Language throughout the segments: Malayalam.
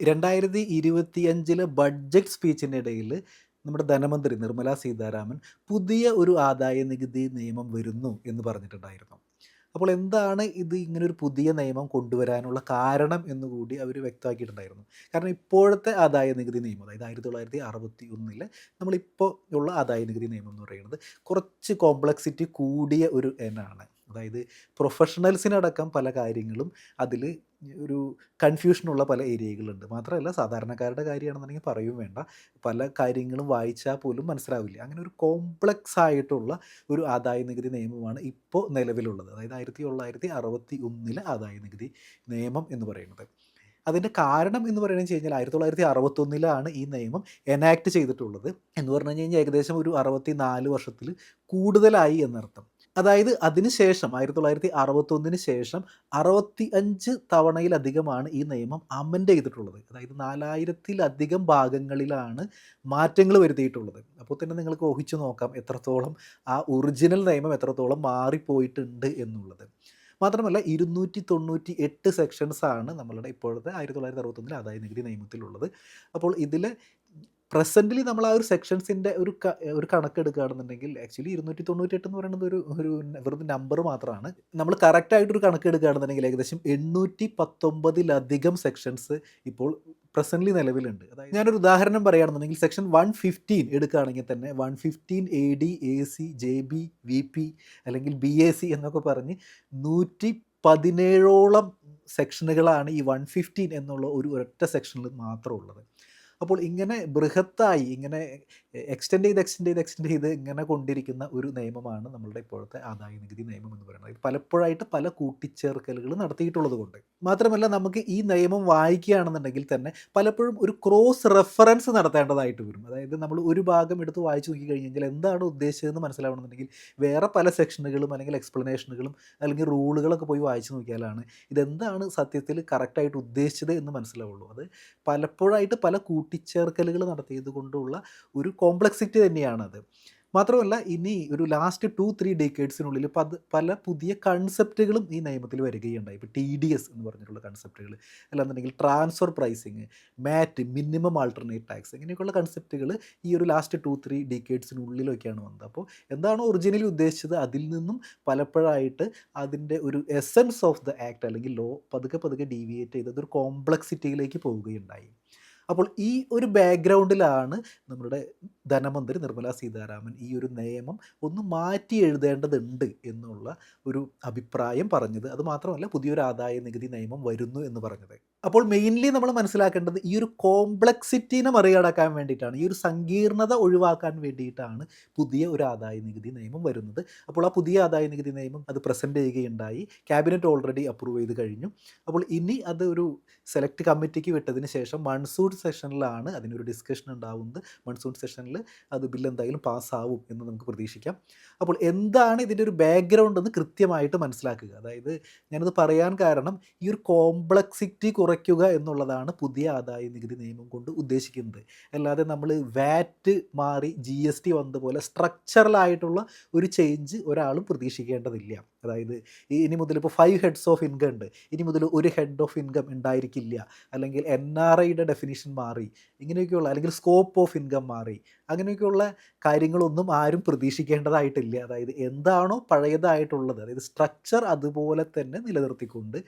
2025 ബഡ്ജറ്റ് സ്പീച്ചിനിടയിൽ നമ്മുടെ ധനമന്ത്രി നിർമ്മല സീതാരാമൻ പുതിയ ഒരു ആദായ നികുതി നിയമം വരുന്നു എന്ന് പറഞ്ഞിട്ടുണ്ടായിരുന്നു. അപ്പോൾ എന്താണ് ഇത് ഇങ്ങനൊരു പുതിയ നിയമം കൊണ്ടുവരാനുള്ള കാരണം എന്നുകൂടി അവർ വ്യക്തമാക്കിയിട്ടുണ്ടായിരുന്നു. കാരണം ഇപ്പോഴത്തെ ആദായ നികുതി നിയമം, അതായത് 1961 നമ്മളിപ്പോൾ ഉള്ള ആദായ നികുതി നിയമം എന്ന് പറയുന്നത് കുറച്ച് കോംപ്ലക്സിറ്റി കൂടിയ ഒരു ഇനമാണ്. അതായത് പ്രൊഫഷണൽസിനടക്കം പല കാര്യങ്ങളും അതിൽ ഒരു കൺഫ്യൂഷനുള്ള പല ഏരിയകളുണ്ട്. മാത്രമല്ല സാധാരണക്കാരുടെ കാര്യമാണെന്നുണ്ടെങ്കിൽ പറയും വേണ്ട. പല കാര്യങ്ങളും വായിച്ചാൽ പോലും മനസ്സിലാവില്ല. അങ്ങനെ ഒരു കോംപ്ലക്സ് ആയിട്ടുള്ള ഒരു ആദായ നികുതി നിയമമാണ് ഇപ്പോൾ നിലവിലുള്ളത്. അതായത് 1961 ആദായ നികുതി നിയമം എന്ന് പറയുന്നത്. അതിൻ്റെ കാരണം എന്ന് പറയുന്നത് വെച്ച് കഴിഞ്ഞാൽ 1961 ഈ നിയമം എനാക്ട് ചെയ്തിട്ടുള്ളത്. എന്ന് പറഞ്ഞു കഴിഞ്ഞാൽ ഏകദേശം ഒരു 64 വർഷത്തിൽ കൂടുതലായി എന്നർത്ഥം. അതായത് അതിന് ശേഷം 1961 ശേഷം 65 തവണയിലധികമാണ് ഈ നിയമം അമെൻഡ് ചെയ്തിട്ടുള്ളത്. അതായത് 4000-ലധികം ഭാഗങ്ങളിലാണ് മാറ്റങ്ങൾ വരുത്തിയിട്ടുള്ളത്. അപ്പോൾ തന്നെ നിങ്ങൾക്ക് ഊഹിച്ചു നോക്കാം എത്രത്തോളം ആ ഒറിജിനൽ നിയമം എത്രത്തോളം മാറിപ്പോയിട്ടുണ്ട് എന്നുള്ളത്. മാത്രമല്ല 298 സെക്ഷൻസാണ് നമ്മളുടെ ഇപ്പോഴത്തെ 1961 ആദായ നികുതി നിയമത്തിലുള്ളത്. അപ്പോൾ ഇതിൽ പ്രസൻ്റ്ലി നമ്മൾ ആ ഒരു സെക്ഷൻസിൻ്റെ ഒരു കണക്കെടുക്കുകയാണെന്നുണ്ടെങ്കിൽ ആക്ച്വലി 298 എന്ന് പറയുന്നത് ഒരു വെറുതെ നമ്പർ മാത്രമാണ്. നമ്മൾ കറക്റ്റായിട്ടൊരു കണക്കെടുക്കുകയാണെന്നുണ്ടെങ്കിൽ ഏകദേശം 819 സെക്ഷൻസ് ഇപ്പോൾ പ്രസൻ്റ്ലി നിലവിലുണ്ട്. അതായത് ഞാനൊരു ഉദാഹരണം പറയുകയാണെന്നുണ്ടെങ്കിൽ സെക്ഷൻ 115 എടുക്കുകയാണെങ്കിൽ തന്നെ 115 AD, AC, JB, VP അല്ലെങ്കിൽ BAC എന്നൊക്കെ പറഞ്ഞ് 117ഓളം സെക്ഷനുകളാണ് ഈ 115 എന്നുള്ള ഒരു ഒരൊറ്റ സെക്ഷനിൽ മാത്രം ഉള്ളത്. അപ്പോൾ ഇങ്ങനെ ബൃഹത്തായി ഇങ്ങനെ എക്സ്റ്റെൻഡ് ചെയ്ത് ഇങ്ങനെ കൊണ്ടിരിക്കുന്ന ഒരു നിയമമാണ് നമ്മളുടെ ഇപ്പോഴത്തെ ആദായ നികുതി നിയമം എന്ന് പറയുന്നത്. ഇത് പലപ്പോഴായിട്ട് പല കൂട്ടിച്ചേർക്കലുകൾ നടത്തിയിട്ടുള്ളത് കൊണ്ട്. മാത്രമല്ല നമുക്ക് ഈ നിയമം വായിക്കുകയാണെന്നുണ്ടെങ്കിൽ തന്നെ പലപ്പോഴും ഒരു ക്രോസ് റെഫറൻസ് നടത്തേണ്ടതായിട്ട് വരും. അതായത് നമ്മൾ ഒരു ഭാഗം എടുത്ത് വായിച്ച് നോക്കി കഴിഞ്ഞ് കഴിഞ്ഞാൽ എന്താണ് ഉദ്ദേശിച്ചതെന്ന് മനസ്സിലാവണമെന്നുണ്ടെങ്കിൽ വേറെ പല സെക്ഷനുകളും അല്ലെങ്കിൽ എക്സ്പ്ലനേഷനുകളും അല്ലെങ്കിൽ റൂളുകളൊക്കെ പോയി വായിച്ച് നോക്കിയാലാണ് ഇതെന്താണ് സത്യത്തിൽ കറക്റ്റായിട്ട് ഉദ്ദേശിച്ചത് എന്ന് മനസ്സിലാവുള്ളൂ. അത് പലപ്പോഴായിട്ട് പല കൂട്ടിച്ചേർക്കലുകൾ നടത്തിയത് കൊണ്ടുള്ള ഒരു കോംപ്ലക്സിറ്റി തന്നെയാണത്. മാത്രമല്ല ഇനി ഒരു ലാസ്റ്റ് 2-3 ഡേക്കേഡ്സിനുള്ളിൽ പല പുതിയ കൺസെപ്റ്റുകളും ഈ നിയമത്തിൽ വരികയുണ്ടായി. ഇപ്പോൾ TDS എന്ന് പറഞ്ഞിട്ടുള്ള കൺസെപ്റ്റുകൾ, അല്ലാന്നുണ്ടെങ്കിൽ ട്രാൻസ്ഫർ പ്രൈസിങ്, മാറ്റ്, മിനിമം ആൾട്ടർനേറ്റ് ടാക്സ്, ഇങ്ങനെയൊക്കെയുള്ള കൺസെപ്റ്റുകൾ ഈ ഒരു ലാസ്റ്റ് 2-3 ഡേക്കേഡ്സിനുള്ളിലൊക്കെയാണ് വന്നത്. അപ്പോൾ എന്താണോ ഒറിജിനലി ഉദ്ദേശിച്ചത് അതിൽ നിന്നും പലപ്പോഴായിട്ട് അതിൻ്റെ ഒരു എസൻസ് ഓഫ് ദ ആക്ട് അല്ലെങ്കിൽ ലോ പതുക്കെ ഡീവിയേറ്റ് ചെയ്ത് അതൊരു കോംപ്ലക്സിറ്റിയിലേക്ക് പോവുകയുണ്ടായി. അപ്പോൾ ഈ ഒരു ബാക്ക്ഗ്രൗണ്ടിലാണ് നമ്മുടെ ധനമന്ത്രി നിർമ്മല സീതാരാമൻ ഈ ഒരു നിയമം ഒന്ന് മാറ്റി എഴുതേണ്ടതുണ്ട് എന്നുള്ള ഒരു അഭിപ്രായം പറഞ്ഞത്. അതുമാത്രമല്ല പുതിയൊരു ആദായ നികുതി നിയമം വരുന്നു എന്ന് പറഞ്ഞത്. അപ്പോൾ മെയിൻലി നമ്മൾ മനസ്സിലാക്കേണ്ടത് ഈ ഒരു കോംപ്ലക്സിറ്റീനെ മറികടക്കാൻ വേണ്ടിയിട്ടാണ്, ഈ ഒരു സങ്കീർണത ഒഴിവാക്കാൻ വേണ്ടിയിട്ടാണ് പുതിയ ഒരു ആദായ നികുതി നിയമം വരുന്നത്. അപ്പോൾ ആ പുതിയ ആദായ നികുതി നിയമം അത് പ്രസൻറ്റ് ചെയ്യുകയുണ്ടായി. ക്യാബിനറ്റ് ഓൾറെഡി അപ്രൂവ് ചെയ്ത് കഴിഞ്ഞു. അപ്പോൾ ഇനി അത് ഒരു സെലക്ട് കമ്മിറ്റിക്ക് വിട്ടതിന് ശേഷം മൺസൂൺ സെഷനിലാണ് അതിനൊരു ഡിസ്കഷൻ ഉണ്ടാവുന്നത്. മൺസൂൺ സെഷനിൽ അത് ബില്ല് എന്തായാലും പാസ്സാവും എന്ന് നമുക്ക് പ്രതീക്ഷിക്കാം. അപ്പോൾ എന്താണ് ഇതിൻ്റെ ഒരു ബാക്ക്ഗ്രൗണ്ട് എന്ന് കൃത്യമായിട്ട് മനസ്സിലാക്കുക. അതായത് ഞാനത് പറയാൻ കാരണം ഈ ഒരു കോംപ്ലക്സിറ്റി കുറയ്ക്കുക എന്നുള്ളതാണ് പുതിയ ആദായ നികുതി നിയമം കൊണ്ട് ഉദ്ദേശിക്കുന്നത്. അല്ലാതെ നമ്മൾ വാറ്റ് മാറി GST വന്നതുപോലെ സ്ട്രക്ചറലായിട്ടുള്ള ഒരു ചേഞ്ച് ഒരാളും പ്രതീക്ഷിക്കേണ്ടതില്ല. അതായത് ഇനി മുതൽ ഇപ്പോൾ 5 ഹെഡ്സ് ഓഫ് ഇൻകം ഉണ്ട്, ഇനി മുതൽ ഒരു ഹെഡ് ഓഫ് ഇൻകം ഉണ്ടായിരിക്കില്ല, അല്ലെങ്കിൽ NRIയുടെ ഡെഫിനിഷൻ മാറി, ഇങ്ങനെയൊക്കെയുള്ള അല്ലെങ്കിൽ സ്കോപ്പ് ഓഫ് ഇൻകം മാറി, അങ്ങനെയൊക്കെയുള്ള കാര്യങ്ങളൊന്നും ആരും പ്രതീക്ഷിക്കേണ്ടതായിട്ടില്ല. അതായത് എന്താണോ പഴയതായിട്ടുള്ളത്, അതായത് സ്ട്രക്ചർ അതുപോലെ തന്നെ നിലനിർത്തിക്കൊണ്ട്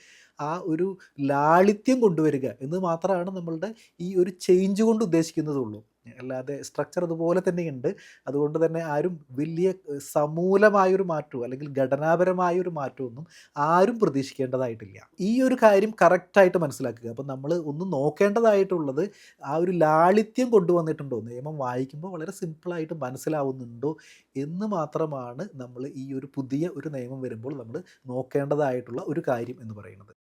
ആ ഒരു ലാളിത്യം കൊണ്ടുവരിക എന്ന് മാത്രമാണ് നമ്മളുടെ ഈ ഒരു ചേഞ്ച് കൊണ്ട് ഉദ്ദേശിക്കുന്നതുള്ളൂ. അല്ലാതെ സ്ട്രക്ചർ അതുപോലെ തന്നെയുണ്ട്. അതുകൊണ്ട് തന്നെ ആരും വലിയ സമൂലമായൊരു മാറ്റമോ അല്ലെങ്കിൽ ഘടനാപരമായൊരു മാറ്റമൊന്നും ആരും പ്രതീക്ഷിക്കേണ്ടതായിട്ടില്ല. ഈ ഒരു കാര്യം കറക്റ്റായിട്ട് മനസ്സിലാക്കുക. അപ്പം നമ്മൾ ഒന്ന് നോക്കേണ്ടതായിട്ടുള്ളത് ആ ഒരു ലാളിത്യം കൊണ്ടുവന്നിട്ടുണ്ടോ, നിയമം വായിക്കുമ്പോൾ വളരെ സിമ്പിളായിട്ട് മനസ്സിലാവുന്നുണ്ടോ എന്ന് മാത്രമാണ് നമ്മൾ ഈ ഒരു പുതിയ ഒരു നിയമം വരുമ്പോൾ നമ്മൾ നോക്കേണ്ടതായിട്ടുള്ള ഒരു കാര്യം എന്ന് പറയുന്നത്.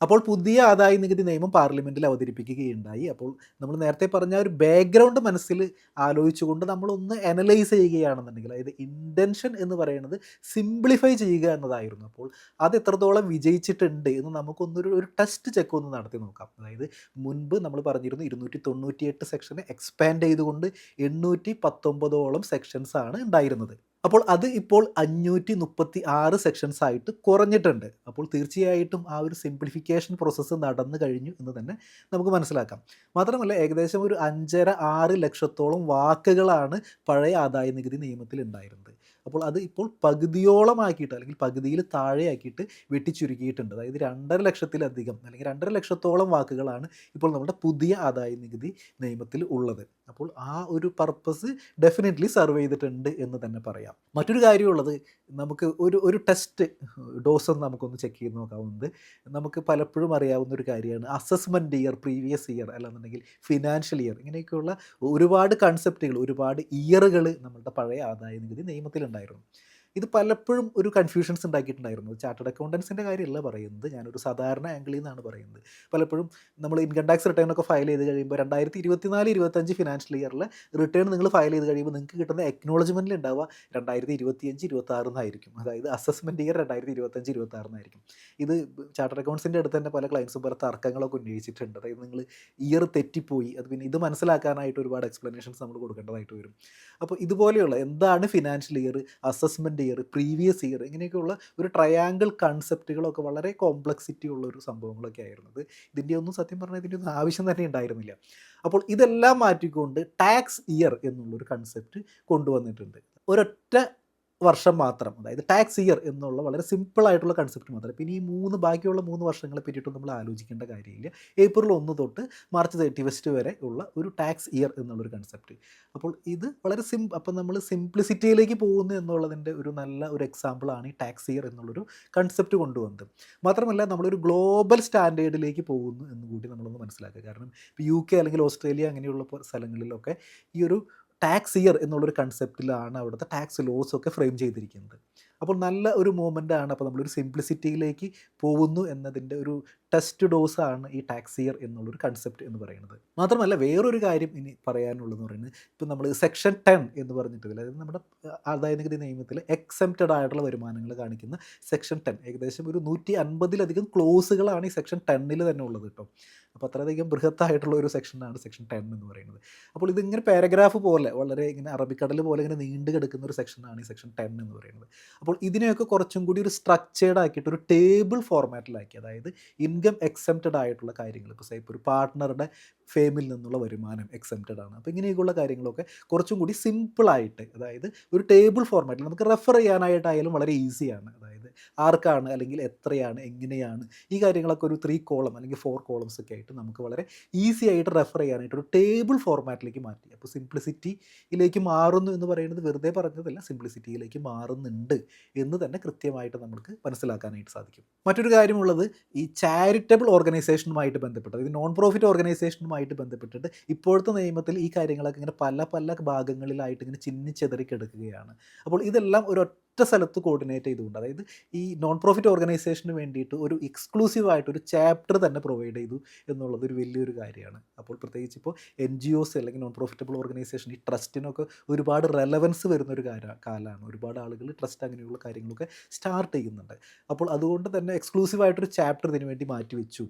അപ്പോൾ പുതിയ ആദായ നികുതി നിയമം പാർലമെൻറ്റിൽ അവതരിപ്പിക്കുകയുണ്ടായി. അപ്പോൾ നമ്മൾ നേരത്തെ പറഞ്ഞ ഒരു ബാക്ക്ഗ്രൗണ്ട് മനസ്സിൽ ആലോചിച്ചുകൊണ്ട് നമ്മളൊന്ന് അനലൈസ് ചെയ്യുകയാണെന്നുണ്ടെങ്കിൽ, അതായത് ഇൻറ്റൻഷൻ എന്ന് പറയുന്നത് സിംപ്ലിഫൈ ചെയ്യുക എന്നതായിരുന്നു. അപ്പോൾ അത് എത്രത്തോളം വിജയിച്ചിട്ടുണ്ട് എന്ന് നമുക്കൊന്നൊരു ടെസ്റ്റ് ചെക്ക് ഒന്ന് നടത്തി നോക്കാം. അതായത് മുൻപ് നമ്മൾ പറഞ്ഞിരുന്നു 298 സെക്ഷനെ എക്സ്പാൻഡ് ചെയ്തുകൊണ്ട് 819ഓളം സെക്ഷൻസാണ് ഉണ്ടായിരുന്നത്. അപ്പോൾ അത് ഇപ്പോൾ 536 സെക്ഷൻസ് ആയിട്ട് കുറഞ്ഞിട്ടുണ്ട്. അപ്പോൾ തീർച്ചയായിട്ടും ആ ഒരു സിംപ്ലിഫിക്കേഷൻ പ്രോസസ്സ് നടന്നു കഴിഞ്ഞു എന്ന് തന്നെ നമുക്ക് മനസ്സിലാക്കാം. മാത്രമല്ല ഏകദേശം ഒരു 5.5-6 ലക്ഷത്തോളം വാക്കുകളാണ് പഴയ ആദായ നികുതി നിയമത്തിൽ ഉണ്ടായിരുന്നത്. അപ്പോൾ അത് ഇപ്പോൾ പകുതിയോളമാക്കിയിട്ട് അല്ലെങ്കിൽ പകുതിയിൽ താഴെയാക്കിയിട്ട് വെട്ടിച്ചുരുക്കിയിട്ടുണ്ട്. അതായത് 2.5 ലക്ഷത്തിലധികം അല്ലെങ്കിൽ 2.5 ലക്ഷത്തോളം വാക്കുകളാണ് ഇപ്പോൾ നമ്മുടെ പുതിയ ആദായ നികുതി നിയമത്തിൽ ഉള്ളത്. അപ്പോൾ ആ ഒരു പർപ്പസ് ഡെഫിനിറ്റ്ലി സെർവ് ചെയ്തിട്ടുണ്ട് എന്ന് തന്നെ പറയാം. മറ്റൊരു കാര്യമുള്ളത്, നമുക്ക് ഒരു ടെസ്റ്റ് ഡോസ് ഒന്ന് നമുക്കൊന്ന് ചെക്ക് ചെയ്ത് നോക്കാവുന്നത്, നമുക്ക് പലപ്പോഴും അറിയാവുന്ന ഒരു കാര്യമാണ് അസസ്മെൻറ്റ് ഇയർ, പ്രീവിയസ് ഇയർ അല്ലാന്നുണ്ടെങ്കിൽ ഫിനാൻഷ്യൽ ഇയർ, ഇങ്ങനെയൊക്കെയുള്ള ഒരുപാട് കൺസെപ്റ്റുകൾ, ഒരുപാട് ഇയറുകൾ നമ്മളുടെ പഴയ ആദായ നികുതി നിയമത്തിലുണ്ടായിരുന്നു. ഇത് പലപ്പോഴും ഒരു കൺഫ്യൂഷൻസ് ഉണ്ടാക്കിയിട്ടുണ്ടായിരുന്നു. ചാർട്ടേഡ് അക്കൗണ്ടൻസിൻ്റെ കാര്യമല്ല പറയുന്നത്, ഞാനൊരു സാധാരണ ആംഗിളിൽ നിന്നാണ് പറയുന്നത്. പലപ്പോഴും നമ്മൾ ഇൻകം ടാക്സ് റിട്ടേൺ ഒക്കെ ഫയൽ ചെയ്ത് കഴിയുമ്പോൾ 2024-25 ഫിനാൻഷ്യൽ ഇയറിൽ റിട്ടേൺ നിങ്ങൾ ഫയൽ ചെയ്ത് കഴിയുമ്പോൾ നിങ്ങൾക്ക് കിട്ടുന്ന എക്നോളജ്മെൻറ്റിൽ ഉണ്ടാവുക 2025-26 എന്നായിരിക്കും. അതായത് അസസ്മെൻറ്റ് ഇയർ 2025-26 എന്നായിരിക്കും. ഇത് ചാർട്ടേഡ് അക്കൗണ്ട്സിൻ്റെ അടുത്ത് തന്നെ പല ക്ലയൻസും പല തർക്കങ്ങളൊക്കെ ഉന്നയിച്ചിട്ടുണ്ട്. അതായത് നിങ്ങൾ ഇയർ തെറ്റിപ്പോയി, അത് പിന്നെ ഇത് മനസ്സിലാക്കാനായിട്ട് ഒരുപാട് എക്സ്പ്ലനേഷൻസ് നമ്മൾ കൊടുക്കേണ്ടതായിട്ട് വരും. അപ്പോൾ ഇതുപോലെയുള്ള എന്താണ് financial year, assessment year, previous year, ഇങ്ങനെയൊക്കെയുള്ള ഒരു ട്രയാങ്കിൾ കൺസെപ്റ്റുകളൊക്കെ വളരെ കോംപ്ലക്സിറ്റി ഉള്ള ഒരു സംഭവങ്ങളൊക്കെ ആയിരുന്നത്. ഇതിൻ്റെ ഒന്നും സത്യം പറഞ്ഞാൽ ഇതിൻ്റെ ഒന്നും ആവശ്യം തന്നെ ഉണ്ടായിരുന്നില്ല. അപ്പോൾ ഇതെല്ലാം മാറ്റിക്കൊണ്ട് ടാക്സ് ഇയർ എന്നുള്ളൊരു കൺസെപ്റ്റ് കൊണ്ടുവന്നിട്ടുണ്ട്. ഒരൊറ്റ വർഷം മാത്രം, അതായത് ടാക്സ് ഇയർ എന്നുള്ള വളരെ സിമ്പിളായിട്ടുള്ള കൺസെപ്റ്റ് മാത്രം. പിന്നെ ഈ ബാക്കിയുള്ള 3 വർഷങ്ങളെ പറ്റിയിട്ടും നമ്മൾ ആലോചിക്കേണ്ട കാര്യമില്ല. ഏപ്രിൽ 1 തൊട്ട് മാർച്ച് 31 വരെ ഉള്ള ഒരു ടാക്സ് ഇയർ എന്നുള്ളൊരു കൺസെപ്റ്റ്. അപ്പോൾ ഇത് വളരെ അപ്പോൾ നമ്മൾ സിംപ്ലിസിറ്റിയിലേക്ക് പോകുന്നു എന്നുള്ളതിൻ്റെ ഒരു നല്ല ഒരു എക്സാമ്പിളാണ് ഈ ടാക്സ് ഇയർ എന്നുള്ളൊരു കൺസെപ്റ്റ് കൊണ്ടുവന്നത്. മാത്രമല്ല നമ്മളൊരു ഗ്ലോബൽ സ്റ്റാൻഡേർഡിലേക്ക് പോകുന്നു എന്ന് കൂടി നമ്മളൊന്ന് മനസ്സിലാക്കുക. കാരണം ഇപ്പോൾ UK അല്ലെങ്കിൽ ഓസ്ട്രേലിയ അങ്ങനെയുള്ള സ്ഥലങ്ങളിലൊക്കെ ഈ ഒരു ടാക്സ് ഇയർ എന്നുള്ളൊരു കൺസെപ്റ്റിലാണ് അവിടുത്തെ ടാക്സ് ലോസ് ഒക്കെ ഫ്രെയിം ചെയ്തിരിക്കുന്നത്. അപ്പോൾ നല്ല ഒരു മൂവ്മെൻ്റാണ്. അപ്പോൾ നമ്മളൊരു സിംപ്ലിസിറ്റിയിലേക്ക് പോകുന്നു എന്നതിൻ്റെ ഒരു ടെസ്റ്റ് ഡോസാണ് ഈ ടാക്സ് ഇയർ എന്നുള്ളൊരു കൺസെപ്റ്റ് എന്ന് പറയുന്നത്. മാത്രമല്ല വേറൊരു കാര്യം ഇനി പറയാനുള്ളതെന്ന് പറയുന്നത്, ഇപ്പോൾ നമ്മൾ സെക്ഷൻ 10 എന്ന് പറഞ്ഞിട്ടില്ല, അതായത് നമ്മുടെ ആദായ നികുതി നിയമത്തിൽ എക്സെംപ്റ്റഡ് ആയിട്ടുള്ള വരുമാനങ്ങൾ കാണിക്കുന്ന സെക്ഷൻ 10, ഏകദേശം ഒരു 150-ലധികം ക്ലോസുകളാണ് ഈ സെക്ഷൻ 10 തന്നെ ഉള്ളത് കേട്ടോ. അപ്പോൾ അത്രയധികം ബൃഹത്തായിട്ടുള്ള ഒരു സെക്ഷനാണ് സെക്ഷൻ 10 എന്ന് പറയുന്നത്. അപ്പോൾ ഇതിങ്ങനെ പാരഗ്രാഫ് പോലെ വളരെ ഇങ്ങനെ അറബിക്കടൽ പോലെ ഇങ്ങനെ നീണ്ടു കിടക്കുന്ന ഒരു സെക്ഷനാണ് ഈ സെക്ഷൻ 10 എന്ന് പറയുന്നത്. അപ്പോൾ ഇതിനെയൊക്കെ കുറച്ചും കൂടി ഒരു സ്ട്രക്ചേർഡ് ആക്കിയിട്ട് ഒരു ടേബിൾ ഫോർമാറ്റിലാക്കി, അതായത് ഇൻകം എക്സെംപ്റ്റഡ് ആയിട്ടുള്ള കാര്യങ്ങൾ, ഇപ്പോൾ ഒരു പാർട്ട്ണറുടെ ഫേമിൽ നിന്നുള്ള വരുമാനം എക്സെംപ്റ്റഡ് ആണ്. അപ്പോൾ ഇങ്ങനെയൊക്കെയുള്ള കാര്യങ്ങളൊക്കെ കുറച്ചും കൂടി സിമ്പിളായിട്ട്, അതായത് ഒരു ടേബിൾ ഫോർമാറ്റിൽ നമുക്ക് റെഫർ ചെയ്യാനായിട്ടായാലും വളരെ ഈസിയാണ്. അതായത് ആർക്കാണ് അല്ലെങ്കിൽ എത്രയാണ് എങ്ങനെയാണ് ഈ കാര്യങ്ങളൊക്കെ ഒരു 3 കോളം അല്ലെങ്കിൽ 4 കോളംസ് ഒക്കെ ആയിട്ട് നമുക്ക് വളരെ ഈസി ആയിട്ട് റെഫർ ചെയ്യാനായിട്ട് ഒരു ടേബിൾ ഫോർമാറ്റിലേക്ക് മാറ്റി. അപ്പോൾ സിംപ്ലിസിറ്റിയിലേക്ക് മാറുന്നു എന്ന് പറയുന്നത് വെറുതെ പറഞ്ഞതല്ല, സിംപ്ലിസിറ്റിയിലേക്ക് മാറുന്നുണ്ട് എന്ന് തന്നെ കൃത്യമായിട്ട് നമുക്ക് മനസ്സിലാക്കാനായിട്ട് സാധിക്കും. മറ്റൊരു കാര്യമുള്ളത്, ഈ ചാരിറ്റബിൾ ഓർഗനൈസേഷനുമായിട്ട് ബന്ധപ്പെട്ട്, അതായത് നോൺ പ്രോഫിറ്റ് ഓർഗനൈസേഷനുമായിട്ട് ബന്ധപ്പെട്ടിട്ട് ഇപ്പോഴത്തെ നിയമത്തിൽ ഈ കാര്യങ്ങളൊക്കെ ഇങ്ങനെ പല പല ഭാഗങ്ങളിലായിട്ട് ഇങ്ങനെ ചിന്നിച്ചെതറി കിടക്കുകയാണ്. അപ്പോൾ ഇതെല്ലാം ഒരൊറ്റ സ്ഥലത്ത് കോർഡിനേറ്റ് ചെയ്തുകൊണ്ട്, അതായത് ഈ നോൺ പ്രോഫിറ്റ് ഓർഗനൈസേഷന് വേണ്ടിയിട്ട് ഒരു എക്സ്ക്ലൂസീവായിട്ടൊരു ചാപ്റ്റർ തന്നെ പ്രൊവൈഡ് ചെയ്തു എന്നുള്ളത് ഒരു വലിയൊരു കാര്യമാണ്. അപ്പോൾ പ്രത്യേകിച്ച് ഇപ്പോൾ NGOs അല്ലെങ്കിൽ നോൺ പ്രോഫിറ്റബിൾ ഓർഗനൈസേഷൻ, ഈ ട്രസ്റ്റിനൊക്കെ ഒരുപാട് റെലവൻസ് വരുന്നൊരു കാലമാണ്. ഒരുപാട് ആളുകൾ ട്രസ്റ്റ് അങ്ങനെയുള്ള കാര്യങ്ങളൊക്കെ സ്റ്റാർട്ട് ചെയ്യുന്നുണ്ട്. അപ്പോൾ അതുകൊണ്ട് തന്നെ എക്സ്ക്ലൂസീവായിട്ടൊരു ചാപ്റ്റർ ഇതിനു വേണ്ടി മാറ്റി വെച്ചു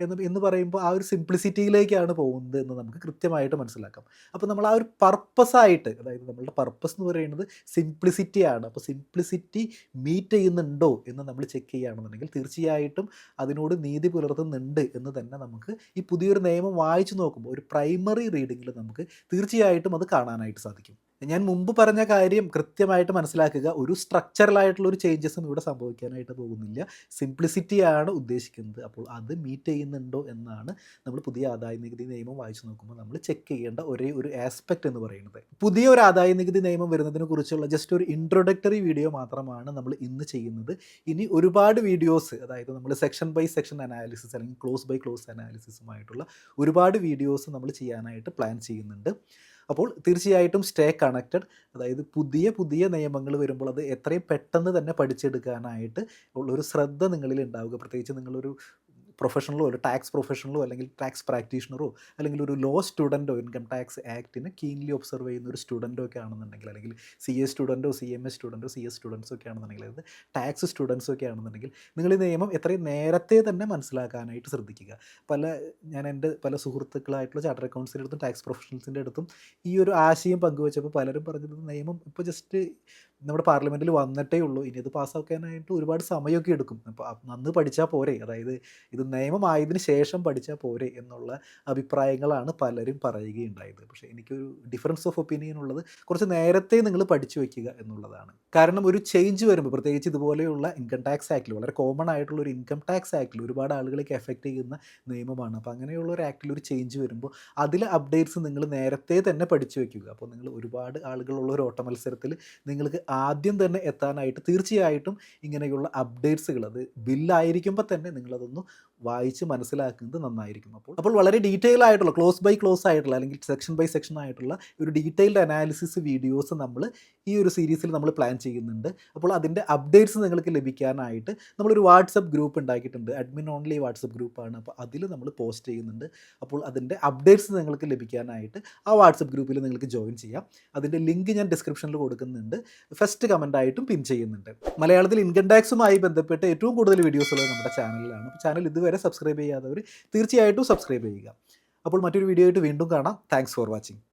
എന്ന് പറയുമ്പോൾ ആ ഒരു സിംപ്ലിസിറ്റിയിലേക്കാണ് പോകുന്നത് എന്ന് നമുക്ക് കൃത്യമായിട്ട് മനസ്സിലാക്കാം. അപ്പോൾ നമ്മൾ ആ ഒരു പർപ്പസായിട്ട്, അതായത് നമ്മളുടെ പർപ്പസ് എന്ന് പറയുന്നത് സിംപ്ലിസിറ്റിയാണ്. അപ്പോൾ സിംപ്ലിസിറ്റി മീറ്റ് ചെയ്യുന്നുണ്ടോ എന്ന് നമ്മൾ ചെക്ക് ചെയ്യുകയാണെന്നുണ്ടെങ്കിൽ തീർച്ചയായിട്ടും അതിനോട് നീതി പുലർത്തുന്നുണ്ട് എന്ന് തന്നെ നമുക്ക് ഈ പുതിയൊരു നിയമം വായിച്ചു നോക്കുമ്പോൾ ഒരു പ്രൈമറി റീഡിങ്ങിൽ നമുക്ക് തീർച്ചയായിട്ടും അത് കാണാനായിട്ട് സാധിക്കും. ഞാൻ മുമ്പ് പറഞ്ഞ കാര്യം കൃത്യമായിട്ട് മനസ്സിലാക്കുക. ഒരു സ്ട്രക്ചറലായിട്ടുള്ള ഒരു ചേഞ്ചസും ഇവിടെ സംഭവിക്കാനായിട്ട് പോകുന്നില്ല. സിംപ്ലിസിറ്റിയാണ് ഉദ്ദേശിക്കുന്നത്. അപ്പോൾ അത് മീറ്റ് ചെയ്യുന്നുണ്ടോ എന്നാണ് നമ്മൾ പുതിയ ആദായ നികുതി നിയമം വായിച്ചു നോക്കുമ്പോൾ നമ്മൾ ചെക്ക് ചെയ്യേണ്ട ഒരേ ഒരു ആസ്പെക്റ്റ് എന്ന് പറയുന്നത്. പുതിയ ഒരു ആദായ നികുതി നിയമം വരുന്നതിനെ കുറിച്ചുള്ള ജസ്റ്റ് ഒരു ഇൻട്രൊഡക്ടറി വീഡിയോ മാത്രമാണ് നമ്മൾ ഇന്ന് ചെയ്യുന്നത്. ഇനി ഒരുപാട് വീഡിയോസ്, അതായത് നമ്മൾ സെക്ഷൻ ബൈ സെക്ഷൻ അനാലിസിസ് അല്ലെങ്കിൽ ക്ലോസ് ബൈ ക്ലോസ് അനാലിസിസുമായിട്ടുള്ള ഒരുപാട് വീഡിയോസ് നമ്മൾ ചെയ്യാനായിട്ട് പ്ലാൻ ചെയ്യുന്നുണ്ട്. അപ്പോൾ തീർച്ചയായിട്ടും സ്റ്റേ കണക്റ്റഡ്. അതായത് പുതിയ പുതിയ നിയമങ്ങൾ വരുമ്പോൾ അത് എത്രയും പെട്ടെന്ന് തന്നെ പഠിച്ചെടുക്കാനായിട്ട് ഉള്ളൊരു ശ്രദ്ധ നിങ്ങളിൽ ഉണ്ടാവുക. പ്രത്യേകിച്ച് നിങ്ങളൊരു പ്രൊഫഷണലോ ഒരു ടാക്സ് പ്രൊഫഷണലോ അല്ലെങ്കിൽ ടാക്സ് പ്രാക്ടീഷണറോ അല്ലെങ്കിൽ ഒരു ലോ സ്റ്റുഡൻറ്റോ ഇൻകം ടാക്സ് ആക്ടിനെ കീൻലി ഒബ്സർവ് ചെയ്യുന്ന ഒരു സ്റ്റുഡൻറ്റോ ഒക്കെ ആണെന്നുണ്ടെങ്കിൽ, അല്ലെങ്കിൽ CA സ്റ്റുഡൻറ്റോ CMA സ്റ്റുഡൻറ്റോ CS സ്റ്റുഡൻസോ ഒക്കെ ആണെന്നുണ്ടെങ്കിൽ, അതായത് ടാക്സ് സ്റ്റുഡൻസോ ഒക്കെ ആണെന്നുണ്ടെങ്കിൽ നിങ്ങൾ ഈ നിയമം എത്രയും നേരത്തെ തന്നെ മനസ്സിലാക്കാനായിട്ട് ശ്രദ്ധിക്കുക. ഞാൻ എൻ്റെ പല സുഹൃത്തുക്കളായിട്ടുള്ള ചാർട്ടർ അക്കൗണ്ട്സിൻ്റെ അടുത്തും ടാക്സ് പ്രൊഫഷണൽസിൻ്റെ അടുത്തും ഈ ഒരു ആശയം പങ്കുവച്ചപ്പോൾ പലരും പറഞ്ഞത് നിയമം ഇപ്പോൾ ജസ്റ്റ് നമ്മുടെ പാർലമെൻറ്റിൽ വന്നിട്ടേ ഉള്ളൂ. ഇനി ഇത് പാസ്സാക്കാനായിട്ട് ഒരുപാട് സമയമൊക്കെ എടുക്കും. അപ്പോൾ അന്ന് പഠിച്ചാൽ പോരെ, അതായത് ഇത് നിയമമായതിന് ശേഷം പഠിച്ചാൽ പോരെ എന്നുള്ള അഭിപ്രായങ്ങളാണ് പലരും പറയുകയുണ്ടായത്. പക്ഷേ എനിക്കൊരു ഡിഫറൻസ് ഓഫ് ഒപ്പീനിയൻ ഉള്ളത് കുറച്ച് നേരത്തെ നിങ്ങൾ പഠിച്ചു വയ്ക്കുക എന്നുള്ളതാണ്. കാരണം ഒരു ചേഞ്ച് വരുമ്പോൾ, പ്രത്യേകിച്ച് ഇതുപോലെയുള്ള ഇൻകം ടാക്സ് ആക്റ്റിൽ, വളരെ കോമൺ ആയിട്ടുള്ള ഒരു ഇൻകം ടാക്സ് ആക്റ്റിൽ ഒരുപാട് ആളുകളേക്ക് എഫക്റ്റ് ചെയ്യുന്ന നിയമമാണ്. അപ്പോൾ അങ്ങനെയുള്ള ഒരു ആക്റ്റിൽ ഒരു ചേഞ്ച് വരുമ്പോൾ അതിലെ അപ്ഡേറ്റ്സ് നിങ്ങൾ നേരത്തെ തന്നെ പഠിച്ചു വയ്ക്കുക. അപ്പോൾ നിങ്ങൾ ഒരുപാട് ആളുകളുള്ള ഒരു ഓട്ട മത്സരത്തിൽ നിങ്ങൾക്ക് ആദ്യം തന്നെ എത്താനായിട്ട് തീർച്ചയായിട്ടും ഇങ്ങനെയുള്ള അപ്ഡേറ്റ്സുകൾ, അത് ബില്ലായിരിക്കുമ്പോൾ തന്നെ നിങ്ങളതൊന്ന് വായിച്ച് മനസ്സിലാക്കുന്നത് നന്നായിരിക്കും. അപ്പോൾ വളരെ ഡീറ്റെയിൽ ആയിട്ടുള്ള, ക്ലോസ് ബൈ ക്ലോസ് ആയിട്ടുള്ള, അല്ലെങ്കിൽ സെക്ഷൻ ബൈ സെക്ഷൻ ആയിട്ടുള്ള ഒരു ഡീറ്റെയിൽഡ് അനാലിസിസ് വീഡിയോസ് നമ്മൾ ഈ ഒരു സീരീസിൽ നമ്മൾ പ്ലാൻ ചെയ്യുന്നുണ്ട്. അപ്പോൾ അതിൻ്റെ അപ്ഡേറ്റ്സ് നിങ്ങൾക്ക് ലഭിക്കാനായിട്ട് നമ്മളൊരു വാട്സപ്പ് ഗ്രൂപ്പ് ഉണ്ടാക്കിയിട്ടുണ്ട്. അഡ്മിൻ ഓൺലി വാട്സപ്പ് ഗ്രൂപ്പാണ്. അപ്പോൾ അതിൽ നമ്മൾ പോസ്റ്റ് ചെയ്യുന്നുണ്ട്. അപ്പോൾ അതിൻ്റെ അപ്ഡേറ്റ്സ് നിങ്ങൾക്ക് ലഭിക്കാനായിട്ട് ആ വാട്സപ്പ് ഗ്രൂപ്പിൽ നിങ്ങൾക്ക് ജോയിൻ ചെയ്യാം. അതിൻ്റെ ലിങ്ക് ഞാൻ ഡിസ്ക്രിപ്ഷനിൽ കൊടുക്കുന്നുണ്ട്. ഫസ്റ്റ് കമൻ്റായിട്ടും പിൻ ചെയ്യുന്നുണ്ട്. മലയാളത്തിൽ ഇൻകം ടാക്സുമായി ബന്ധപ്പെട്ട് ഏറ്റവും കൂടുതൽ വീഡിയോസ് ഉള്ളത് നമ്മുടെ ചാനലിലാണ്. അപ്പോൾ ചാനൽ ഇതുവരെ സബ്സ്ക്രൈബ് ചെയ്യാത്തവർ തീർച്ചയായിട്ടും സബ്സ്ക്രൈബ് ചെയ്യുക. അപ്പോൾ മറ്റൊരു വീഡിയോ ആയിട്ട് വീണ്ടും കാണാം. Thanks for watching.